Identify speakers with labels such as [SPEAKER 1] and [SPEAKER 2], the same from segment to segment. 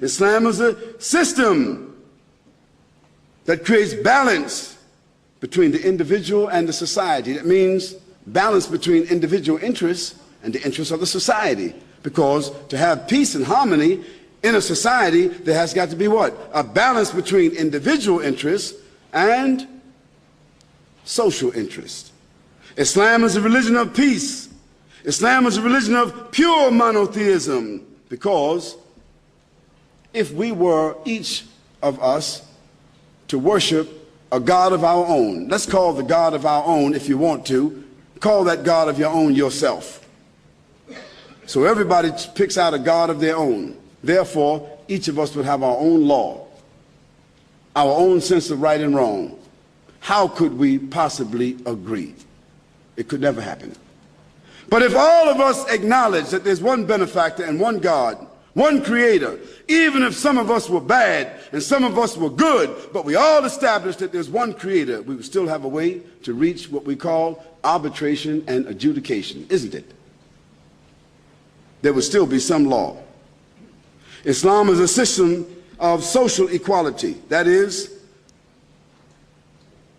[SPEAKER 1] Islam is a system that creates balance between the individual and the society. That means balance between individual interests and the interests of the society. Because to have peace and harmony in a society, there has got to be what? A balance between individual interests and social interests. Islam is a religion of peace. Islam is a religion of pure monotheism, because if we were, each of us, to worship a God of our own, let's call the God of our own, if you want to, call that God of your own yourself. So everybody picks out a God of their own. Therefore, each of us would have our own law, our own sense of right and wrong. How could we possibly agree? It could never happen. But if all of us acknowledge that there's one benefactor and one God, one creator, even if some of us were bad and some of us were good, but we all established that there's one creator, we would still have a way to reach what we call arbitration and adjudication, isn't it? There would still be some law. Islam is a system of social equality. That is,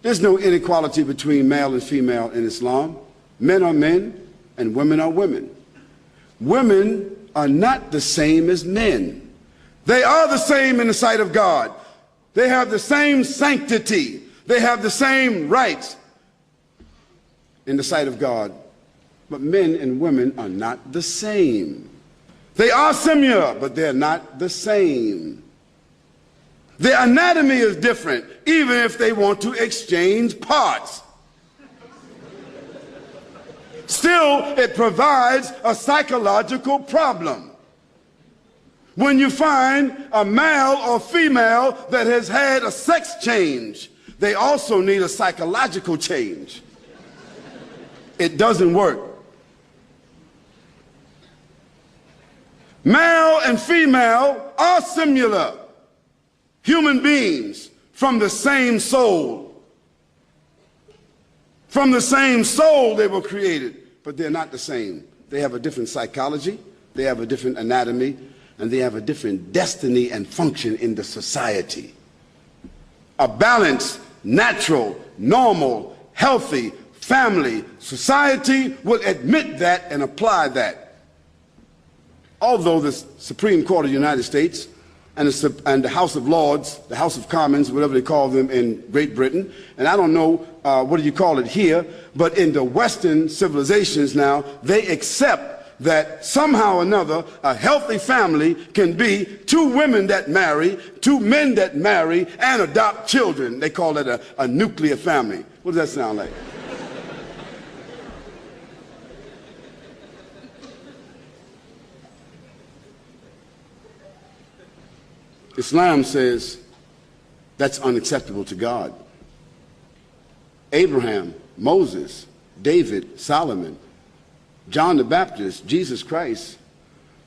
[SPEAKER 1] there's no inequality between male and female in Islam. Men are men and women are women. Women are not the same as men. They are the same in the sight of God. They have the same sanctity. They have the same rights in the sight of God. But men and women are not the same. They are similar, but they're not the same. Their anatomy is different, even if they want to exchange parts. Still, it provides a psychological problem. When you find a male or female that has had a sex change, they also need a psychological change. It doesn't work. Male and female are similar human beings from the same soul. From the same soul they were created, but they're not the same. They have a different psychology, they have a different anatomy, and they have a different destiny and function in the society. A balanced, natural, normal, healthy family society will admit that and apply that. Although the Supreme Court of the United States and the House of Lords, the House of Commons, whatever they call them in Great Britain, and I don't know what do you call it here, but in the Western civilizations now, they accept that somehow or another a healthy family can be two women that marry, two men that marry, and adopt children. They call it a nuclear family. What does that sound like? Islam says that's unacceptable to God. Abraham, Moses, David, Solomon, John the Baptist, Jesus Christ,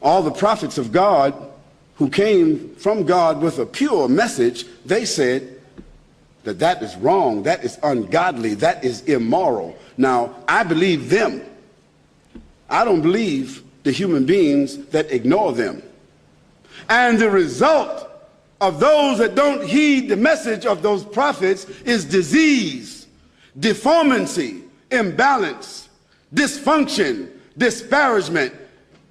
[SPEAKER 1] all the prophets of God who came from God with a pure message, they said that that is wrong, that is ungodly, that is immoral. Now, I believe them. I don't believe the human beings that ignore them. And the result of those that don't heed the message of those prophets is disease, deformity, imbalance, dysfunction, disparagement,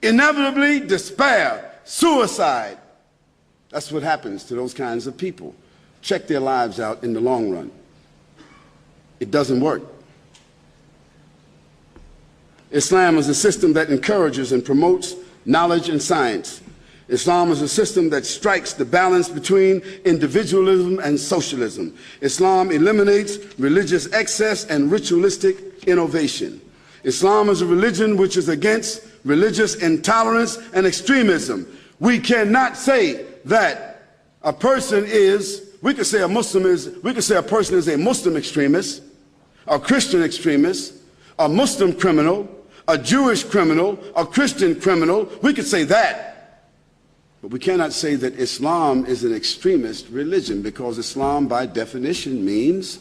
[SPEAKER 1] inevitably despair, suicide. That's what happens to those kinds of people. Check their lives out in the long run. It doesn't work. Islam is a system that encourages and promotes knowledge and science. Islam is a system that strikes the balance between individualism and socialism. Islam eliminates religious excess and ritualistic innovation. Islam is a religion which is against religious intolerance and extremism. We cannot say that a person is, we could say a person is a Muslim extremist, a Christian extremist, a Muslim criminal, a Jewish criminal, a Christian criminal. We could say that. But we cannot say that Islam is an extremist religion, because Islam by definition means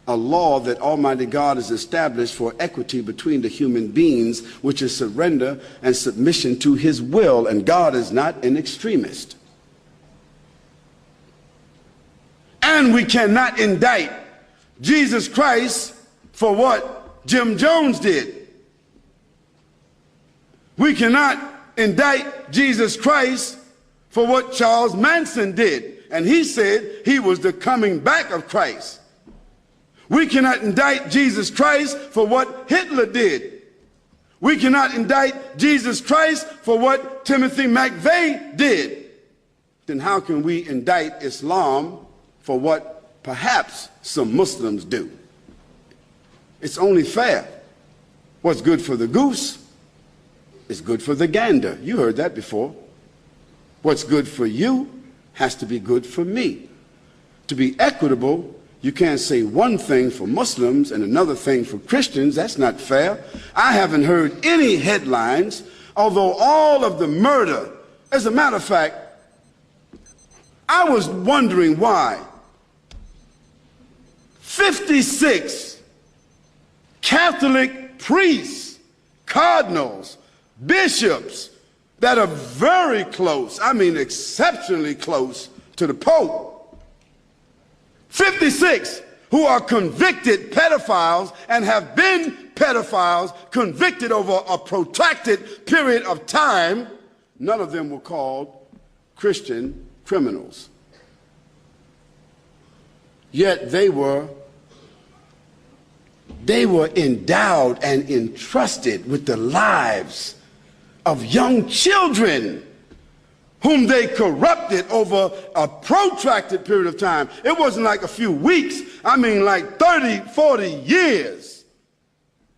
[SPEAKER 1] a law that Almighty God has established for equity between the human beings, which is surrender and submission to His will, and God is not an extremist. And we cannot indict Jesus Christ for what Jim Jones did. We cannot indict Jesus Christ for what Charles Manson did. And he said he was the coming back of Christ. We cannot indict Jesus Christ for what Hitler did. We cannot indict Jesus Christ for what Timothy McVeigh did. Then how can we indict Islam for what perhaps some Muslims do? It's only fair. What's good for the goose is good for the gander. You heard that before. What's good for you has to be good for me. To be equitable, you can't say one thing for Muslims and another thing for Christians. That's not fair. I haven't heard any headlines, although all of the murder, as a matter of fact, I was wondering why 56 Catholic priests, cardinals, bishops that are very close, I mean exceptionally close to the Pope, 56 who are convicted pedophiles and have been pedophiles convicted over a protracted period of time, none of them were called Christian criminals. Yet they were endowed and entrusted with the lives of young children whom they corrupted over a protracted period of time. It wasn't like a few weeks. I mean like 30, 40 years.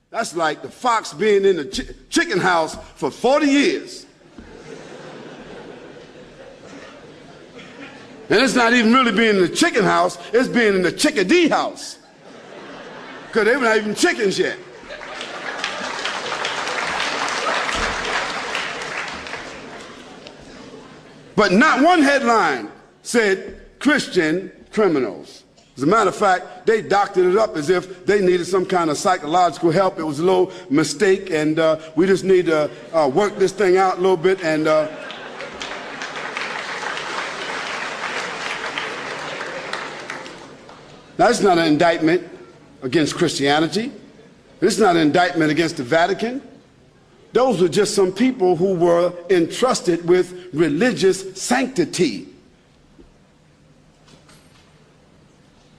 [SPEAKER 1] That's like the fox being in the chicken house for 40 years. And it's not even really being in the chicken house, it's being in the chickadee house. Because they were not even chickens yet. But not one headline said Christian criminals. As a matter of fact, they doctored it up as if they needed some kind of psychological help. It was a little mistake, and we just need to work this thing out a little bit. And now, it's not an indictment against Christianity. It's not an indictment against the Vatican. Those were just some people who were entrusted with religious sanctity.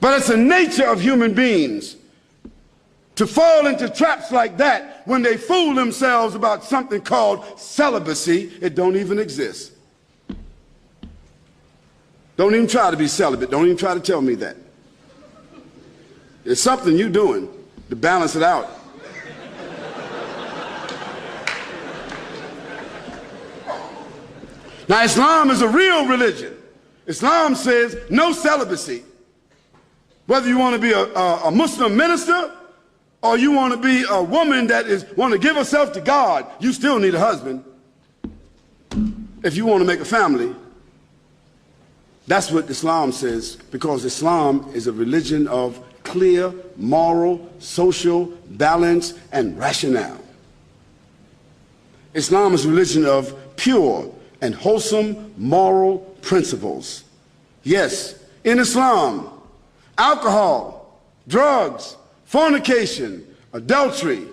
[SPEAKER 1] But it's the nature of human beings to fall into traps like that when they fool themselves about something called celibacy. It don't even exist. Don't even try to be celibate. Don't even try to tell me that. It's something you're doing to balance it out. Now, Islam is a real religion. Islam says no celibacy. Whether you want to be a Muslim minister or you want to be a woman that want to give herself to God, you still need a husband if you want to make a family. That's what Islam says, because Islam is a religion of clear moral, social balance, and rationale. Islam is a religion of pure and wholesome moral principles. Yes, in Islam, alcohol, drugs, fornication, adultery,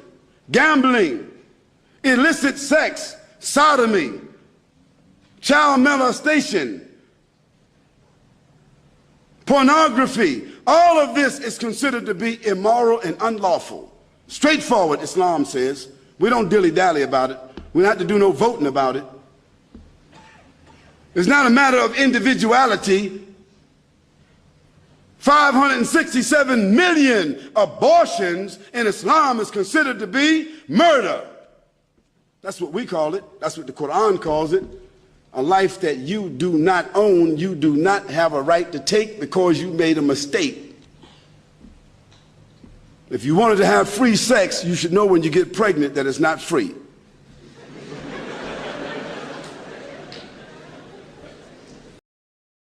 [SPEAKER 1] gambling, illicit sex, sodomy, child molestation, pornography, all of this is considered to be immoral and unlawful. Straightforward, Islam says. We don't dilly-dally about it. We don't have to do no voting about it. It's not a matter of individuality. 567 million abortions in Islam is considered to be murder. That's what we call it. That's what the Quran calls it. A life that you do not own, you do not have a right to take because you made a mistake. If you wanted to have free sex, you should know when you get pregnant that it's not free.